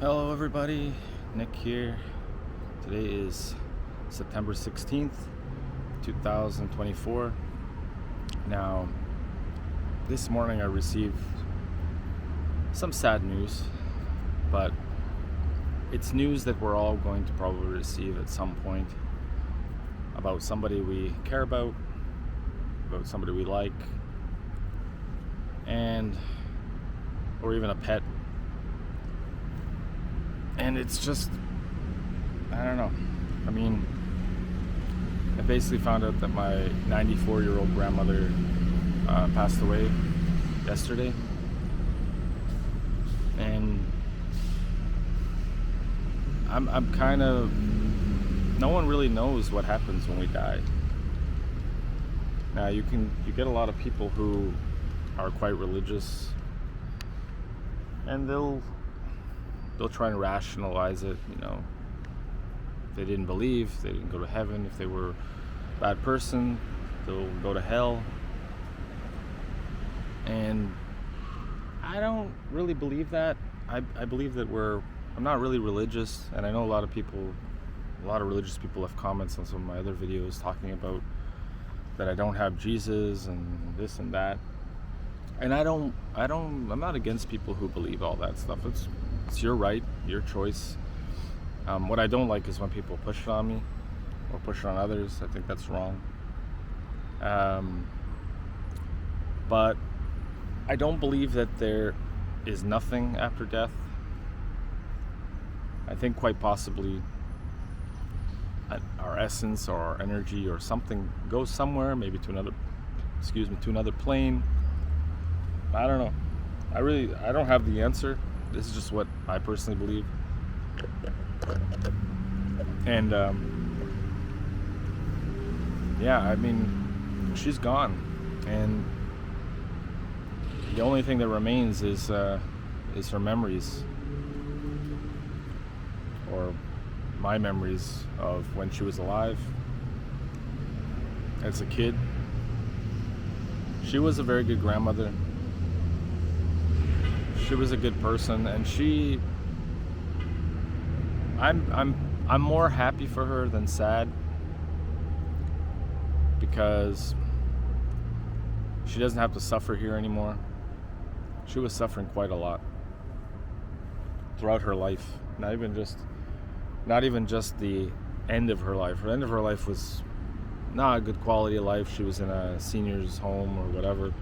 Hello everybody, Nick here. Today is September 16th, 2024. Now, this morning I received some sad news, but it's news that we're all going to probably receive at some point about somebody we care about somebody we like, or even a pet. And it's just, I don't know. I mean, I basically found out that my 94-year-old grandmother passed away yesterday. And I'm kind of, no one really knows what happens when we die. Now you get a lot of people who are quite religious, and they'll try and rationalize it, if they didn't believe, they didn't go to heaven. If they were a bad person, they'll go to hell. And I don't really believe that. I believe that I'm not really religious, and I know a lot of religious people have comments on some of my other videos talking about that I don't have Jesus and this and that. And I'm not against people who believe all that stuff. It's your right, your choice. What I don't like is when people push it on me or push it on others. I think that's wrong. But I don't believe that there is nothing after death. I think quite possibly our essence or our energy or something goes somewhere, maybe to another plane. I don't know. I don't have the answer. This is just what I personally believe. And I mean, she's gone, and the only thing that remains is her memories, or my memories of when she was alive as a kid. She was a very good grandmother. She was a good person, and I'm more happy for her than sad, because she doesn't have to suffer here anymore. She was suffering quite a lot throughout her life. Not even just the end of her life. Her end of her life was not a good quality of life. She was in a senior's home or whatever,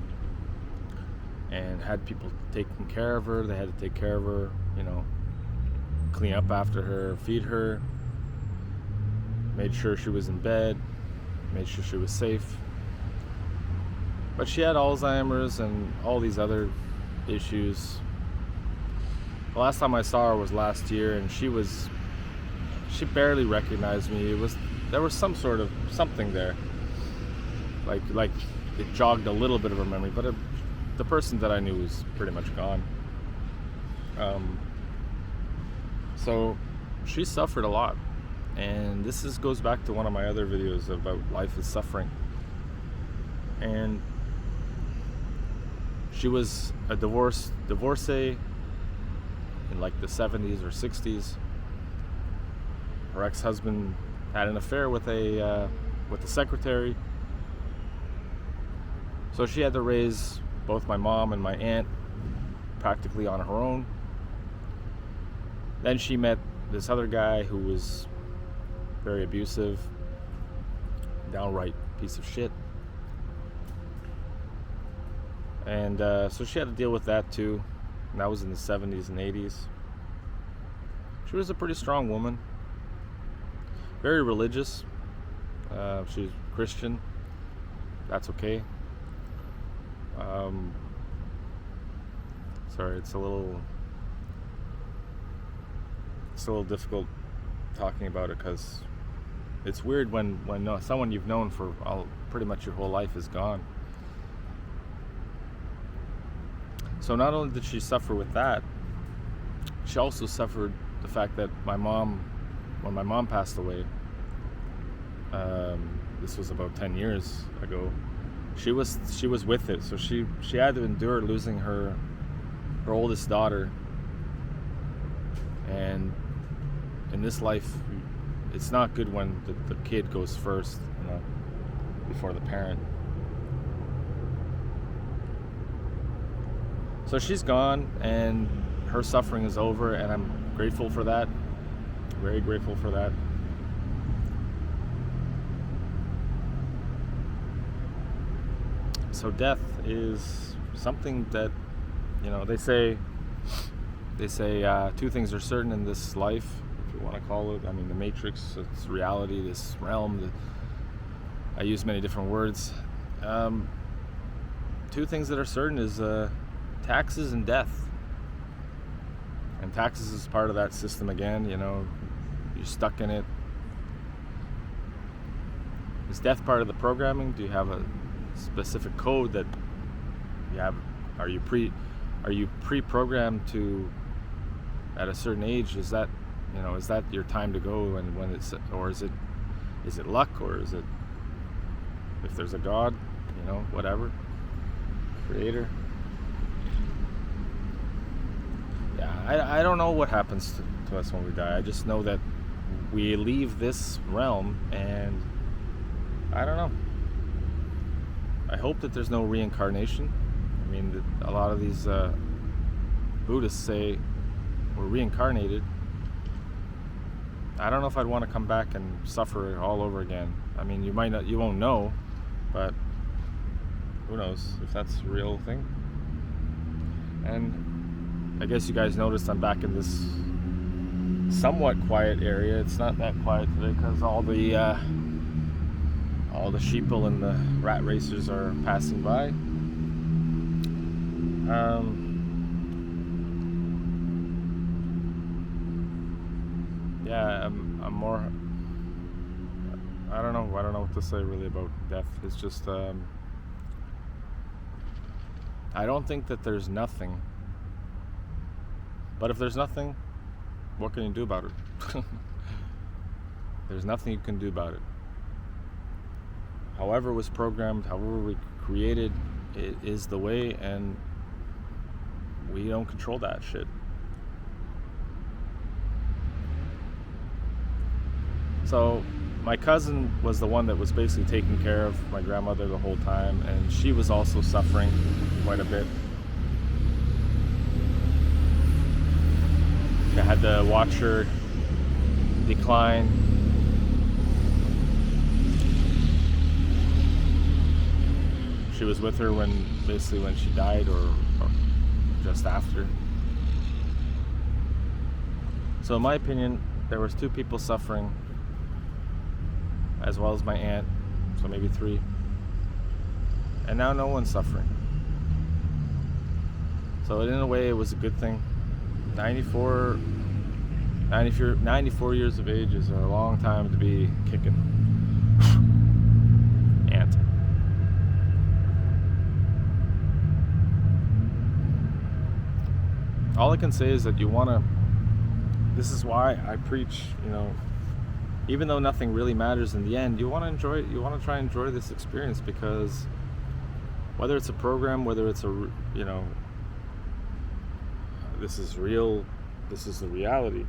and had people taking care of her. They had to take care of her, clean up after her, feed her, made sure she was in bed, made sure she was safe. But she had Alzheimer's and all these other issues. The last time I saw her was last year, and she barely recognized me. There was some sort of something there, like it jogged a little bit of her memory, but the person that I knew was pretty much gone. So she suffered a lot, and this goes back to one of my other videos about life is suffering. And she was a divorcee in like the 70s or 60s. Her ex-husband had an affair with the secretary, so she had to raise both my mom and my aunt practically on her own. Then she met this other guy who was very abusive, downright piece of shit. And so she had to deal with that too. And that was in the 70s and 80s. She was a pretty strong woman, very religious. She was Christian. That's okay. Sorry, it's a little difficult talking about it, because it's weird when someone you've known for pretty much your whole life is gone. So not only did she suffer with that, she also suffered the fact that when my mom passed away, this was about 10 years ago, she was with it. So she had to endure losing her oldest daughter, And in this life, it's not good when the kid goes first, before the parent. So she's gone, and her suffering is over, and I'm grateful for that. Very grateful for that. So death is something that, they say two things are certain in this life, if you want to call it. I mean, the Matrix, it's reality, this realm. I use many different words. Two things that are certain is taxes and death. And taxes is part of that system again, you're stuck in it. Is death part of the programming? Do you have a specific code that you have? Are you pre-programmed to, at a certain age, is that your time to go, and when it's, or is it luck, or is it, if there's a God, whatever, creator? Yeah, I don't know what happens to us when we die. I just know that we leave this realm, and I don't know. I hope that there's no reincarnation. I mean, a lot of these Buddhists say we're reincarnated. I don't know if I'd want to come back and suffer all over again. I mean, you won't know, but who knows if that's a real thing. And I guess you guys noticed I'm back in this somewhat quiet area. It's not that quiet today because all the sheeple and the rat racers are passing by. I'm more. I don't know what to say really about death. It's just I don't think that there's nothing. But if there's nothing, what can you do about it? There's nothing you can do about it. However it was programmed, however we created, it is the way, and we don't control that shit. So my cousin was the one that was basically taking care of my grandmother the whole time, and she was also suffering quite a bit. I had to watch her decline. She was with her when she died, or just after. So in my opinion, there was two people suffering, as well as my aunt, so maybe three. And now no one's suffering. So in a way, it was a good thing. 94 years of age is a long time to be kicking. Aunt. All I can say is that this is why I preach, even though nothing really matters in the end, you want to enjoy it. You want to try and enjoy this experience, because whether it's a program, whether it's this is real, this is the reality,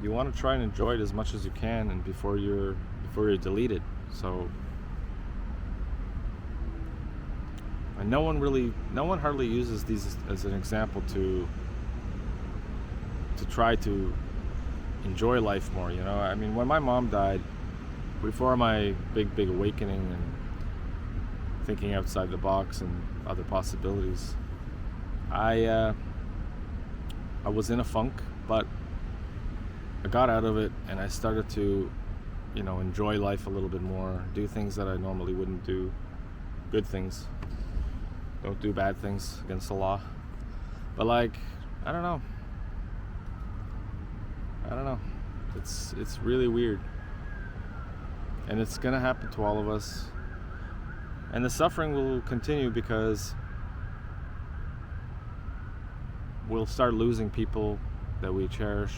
you want to try and enjoy it as much as you can, and before you're deleted. So, and no one hardly uses these as an example to try to enjoy life more. I mean, when my mom died, before my big awakening and thinking outside the box and other possibilities, I was in a funk, but I got out of it, and I started to, enjoy life a little bit more, do things that I normally wouldn't do, good things. Don't do bad things against the law. But I don't know. It's really weird. And it's gonna happen to all of us. And the suffering will continue, because we'll start losing people that we cherish,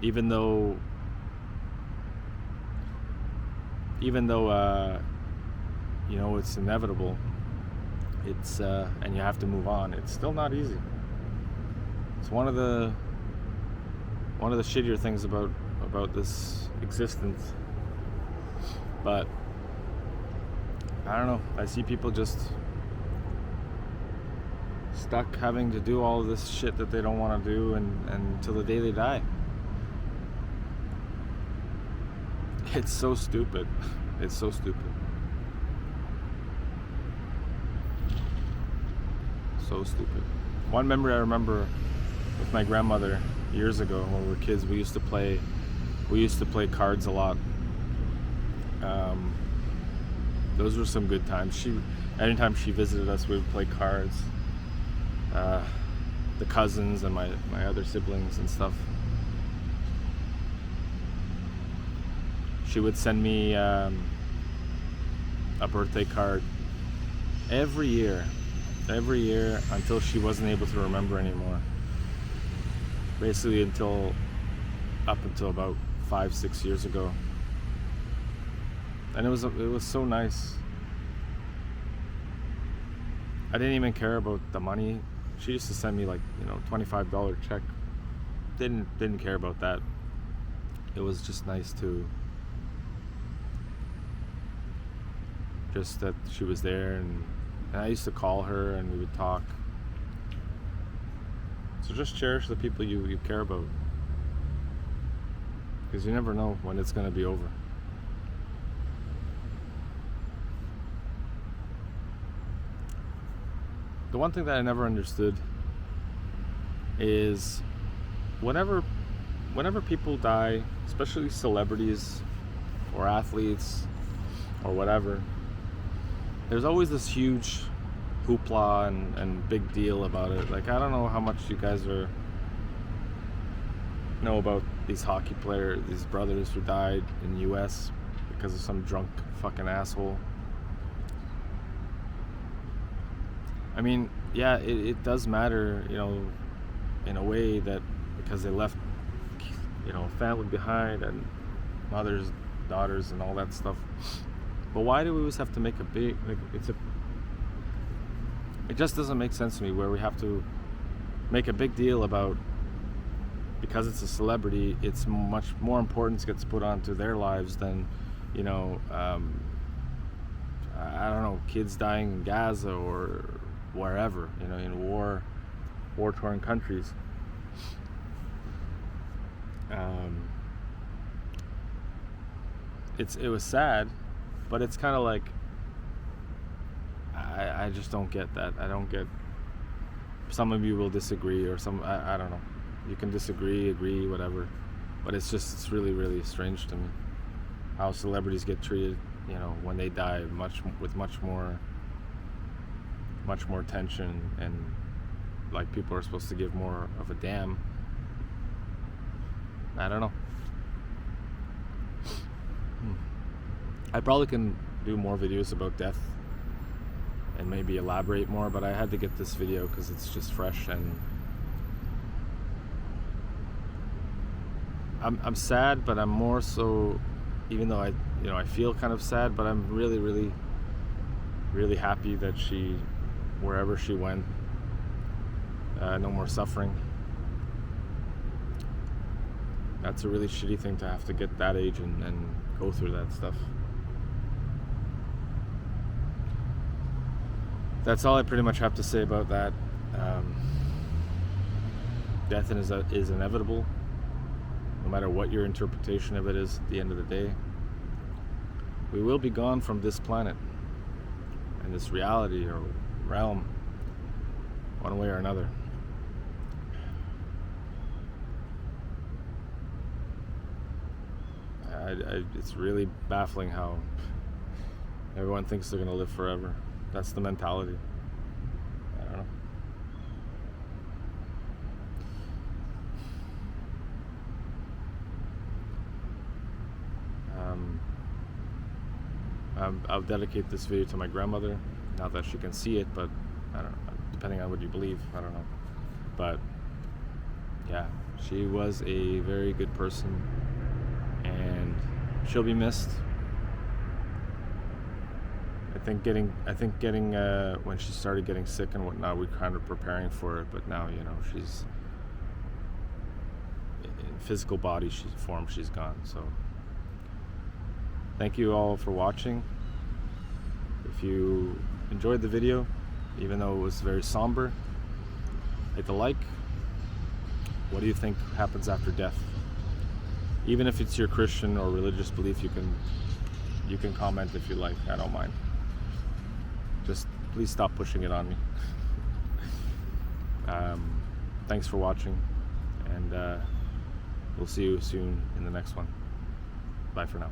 even though it's inevitable. It's and you have to move on. It's still not easy. It's one of the shittier things about this existence. But I don't know. I see people just stuck having to do all of this shit that they don't want to do and until the day they die. It's so stupid. It's so stupid. So stupid. One memory I remember with my grandmother years ago when we were kids, we used to play cards a lot. Those were some good times. Anytime she visited us, we would play cards. The cousins and my other siblings and stuff. She would send me a birthday card every year until she wasn't able to remember anymore. Basically up until about 5-6 years ago. And it was so nice. I didn't even care about the money. She used to send me like, $25 check. Didn't care about that. It was just nice to just that she was there, and I used to call her and we would talk. So just cherish the people you care about, because you never know when it's going to be over. The one thing that I never understood is whenever people die, especially celebrities or athletes or whatever, there's always this huge hoopla and big deal about it. Like, I don't know how much you guys know about these hockey players, these brothers who died in the US because of some drunk fucking asshole. I mean, yeah, it does matter, in a way, that because they left, family behind and mothers, daughters, and all that stuff. But why do we always have to make a big, it just doesn't make sense to me where we have to make a big deal about, because it's a celebrity, it's much more importance gets put onto their lives than, I don't know, kids dying in Gaza or wherever, in war-torn countries. It was sad, but it's kind of like, I just don't get that. I don't get. Some of you will disagree, or I don't know. You can disagree, agree, whatever, but it's really, really strange to me how celebrities get treated, when they die, with much more attention, and like people are supposed to give more of a damn. I don't know. I probably can do more videos about death and maybe elaborate more, but I had to get this video because it's just fresh, and I'm sad, but I'm more so, even though I feel kind of sad, but I'm really, really, really happy that she, wherever she went, no more suffering. That's a really shitty thing to have to get that age and go through that stuff. That's all I pretty much have to say about that. Death is inevitable, no matter what your interpretation of it is. At the end of the day, we will be gone from this planet and this reality or realm, one way or another. It's really baffling how everyone thinks they're going to live forever. That's the mentality. I don't know. I'll dedicate this video to my grandmother. Not that she can see it, but I don't know. Depending on what you believe, I don't know. But yeah, she was a very good person, and she'll be missed. I think getting when she started getting sick and whatnot, we kind of preparing for it, but now she's physical body form she's gone. So thank you all for watching. If you enjoyed the video, even though it was very somber, hit the like. What do you think happens after death? Even if it's your Christian or religious belief, you can comment if you like. I don't mind. Just please stop pushing it on me. Thanks for watching, and we'll see you soon in the next one. Bye for now.